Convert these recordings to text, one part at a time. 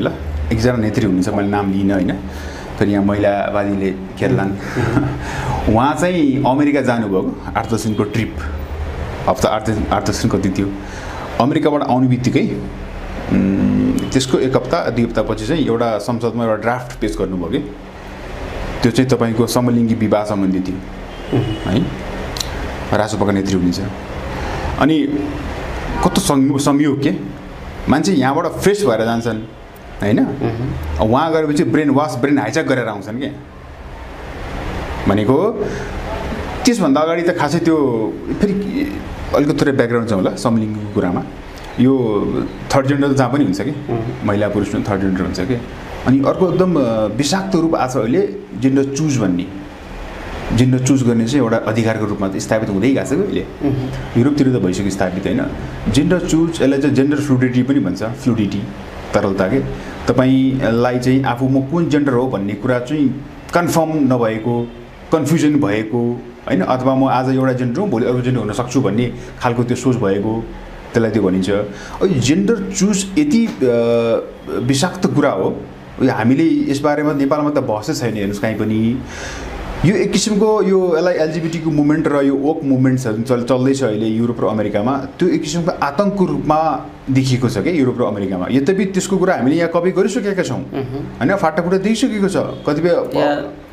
ल एकजना नेत्री हुनुहुन्छ मैले नाम लिइनँ होइन फेरि यहाँ महिलावादीले खेल्लान् उहाँ चाहिँ अमेरिका जानुभएको 8-10 दिनको ट्रिप हप्ता 8-10 दिन कति थियो अमेरिकाबाट आउने बित्तिकै त्यसको 1 हप्ता 2 हप्तापछि चाहिँ एउटा संसदमा एउटा ड्राफ्ट पेश गर्नुभयो कि त्यो चाहिँ तपाईँको समलिङ्गी विवाह सम्बन्धी थियो है राष्ट्रपतिका नेत्री हुनुहुन्छ अनि कस्तो संयोग के मान्छे यहाँबाट फ्रेस भएर जान्छन् हैन वहाँ गएपछि ब्रेन हाइजैक गरेर आउँछन् के भनेको त्यसभन्दा अगाडि त खासै त्यो फेरि अलिकति थोरै ब्याकग्राउन्ड छ होला समलिङ्गीको कुरामा यो थर्ड जेन्डर जहाँ पनि हुन्छ कि महिला पुरुष थर्ड जेन्डर हुन्छ कि अनि अर्को एकदम विषाक्त रूप आज अहिले जेन्डर चुज भन्ने जेन्डर चुज गर्ने चाहिँ एउटा अधिकारको रूपमा स्थापित हुँदै गएको छ कि अहिले युरोपतिर त भइसक्यो स्थापित होइन जेन्डर चुज यसलाई चाहिँ जेन्डर फ्लुडिटी पनि भन्छ फ्लुडिटी तरलता के तपाईँलाई चाहिँ आफू म कुन जेन्डर हो भन्ने कुरा चाहिँ कन्फर्म नभएको कन्फ्युजन भएको होइन अथवा म आज एउटा जेन्डर हो भोलि अर्को जेन्डर हुन सक्छु भन्ने खालको त्यो सोच भएको त्यसलाई त्यो भनिन्छ अब जेन्डर चुज यति विषाक्त कुरा हो हामीले यसबारेमा नेपालमा त बहसै छैन हेर्नुहोस् कहीँ पनि यो एक किसिमको यो यसलाई एलजिबिटीको मुभमेन्ट र यो वोक मुभमेन्ट्सहरू चल्दैछ अहिले युरोप र अमेरिकामा त्यो एक किसिमको आतङ्कको रूपमा देखिएको छ क्या युरोप र अमेरिकामा यद्यपि त्यसको कुरा हामीले यहाँ कभर गरिसकेका छौँ होइन फाटाफुटा देखिसकेको छ कतिपय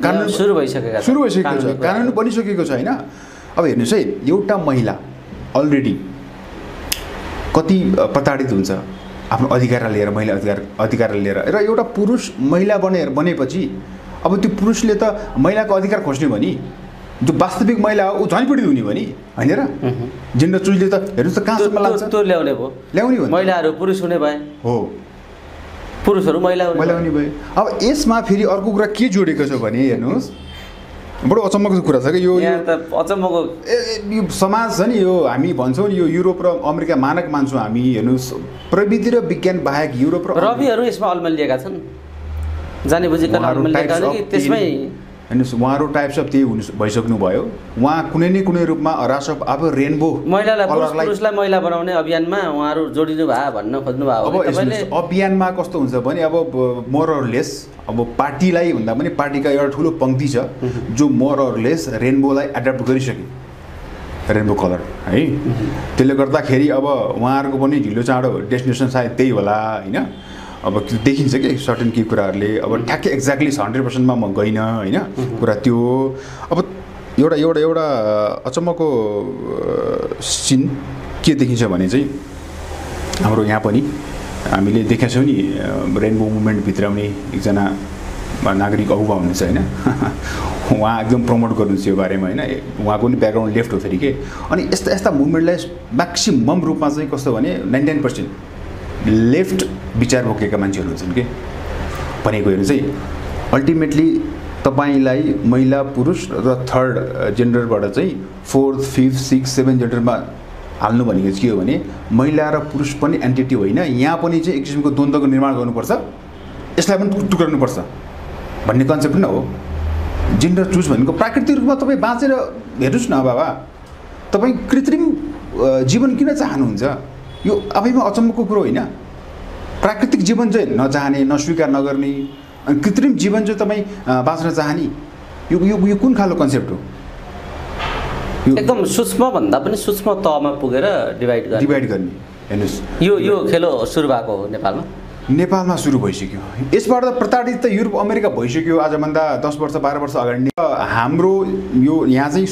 कानुन सुरु भइसकेको छ कानुन बनिसकेको छ होइन अब हेर्नुहोस् है एउटा महिला अलरेडी कति प्रताडित हुन्छ आफ्नो अधिकारलाई लिएर महिला अधिकारलाई लिएर र एउटा पुरुष महिला बनेपछि अब त्यो पुरुषले त महिलाको अधिकार खोज्ने भने जो वास्तविक महिला हो ऊ झन् पीडित हुने भने होइन र जेन्डर चुजले त हेर्नुहोस् त कहाँसम्म लाग्छ त्यो ल्याउने भयो हो महिलाहरू पुरुष हुने भए हो पुरुषहरू महिला हुने भए अब यसमा फेरि अर्को कुरा के जोडेको छ भने हेर्नुहोस् बडो अचम्मको कुरा छ कि यो अचम्मको यो समाज छ नि यो हामी भन्छौँ नि यो युरोप र अमेरिका मानक मान्छौँ हामी हेर्नुहोस् प्रविधि र विज्ञान बाहेक युरोप र रविहरू यसमा अल्मलिएका छन् जाने बुझेका त्यसमै हेर्नुहोस् उहाँहरू टाइप्स अफ त्यही भइसक्नु भयो उहाँ कुनै न कुनै रूपमा राष्ट्र अब रेनबो पुरुषलाई महिला बनाउने अभियानमा उहाँहरू जोडिनु भयो भन्न खोज्नु भयो अब अभियानमा कस्तो हुन्छ भने अब मोरलेस अब पार्टीलाई भन्दा पनि पार्टीका एउटा ठुलो पङ्क्ति छ जो मोरलेस रेनबोलाई एडप्ट गरिसके रेनबो कलर है त्यसले गर्दाखेरि अब उहाँहरूको पनि ढिलो चाँडो डेस्टिनेसन सायद त्यही होला होइन अब देखिन्छ कि सर्टेन केही कुराहरूले अब ठ्याक्कै एक्ज्याक्टली 100% मा म गइनँ होइन कुरा त्यो अब एउटा अचम्मको सिन के देखिन्छ भने चाहिँ हाम्रो यहाँ पनि हामीले देखेका छौँ नि रेनबो मुभमेन्टभित्र पनि एकजना नागरिक अगुवा हुनुहुन्छ होइन उहाँ एकदम प्रमोट गर्नुहुन्छ यो बारेमा होइन उहाँको पनि ब्याकग्राउन्ड लेफ्ट हो फेरि के अनि यस्ता मुभमेन्टलाई म्याक्सिमम रूपमा चाहिँ कस्तो भने 99% लेफ्ट विचार बोकेका मान्छेहरू हुन्छन् कि भनेको हेर्नु चाहिँ अल्टिमेटली तपाईँलाई महिला पुरुष र थर्ड जेन्डरबाट चाहिँ 4th 5th 6th 7th जेन्डरमा हाल्नु भनेको चाहिँ के हो भने महिला र पुरुष पनि एन्टिटी होइन यहाँ पनि चाहिँ एक किसिमको द्वन्द्वको निर्माण गर्नुपर्छ यसलाई पनि टुक्राउनुपर्छ भन्ने कन्सेप्ट न हो जेन्डर चुज भनेको प्राकृतिक रूपमा तपाईँ बाँचेर हेर्नुहोस् न बाबा तपाईँ कृत्रिम जीवन किन चाहनुहुन्छ यो आफैमा अचम्मको कुरो होइन प्राकृतिक जीवन चाहिँ नचाहने नस्वीकार नगर्ने अनि कृत्रिम जीवन चाहिँ तपाईँ बाँच्न चाहने यो कुन खालको कन्सेप्ट हो एकदम सूक्ष्म भन्दा पनि सूक्ष्म तहमा पुगेर डिभाइड गर्ने हेर्नुहोस् यो खेलो सुरु भएको हो नेपालमा सुरु भइसक्यो यसबाट त प्रताडित त युरोप अमेरिका भइसक्यो आजभन्दा 10 वर्ष 12 वर्ष अगाडि हाम्रो यो यहाँ चाहिँ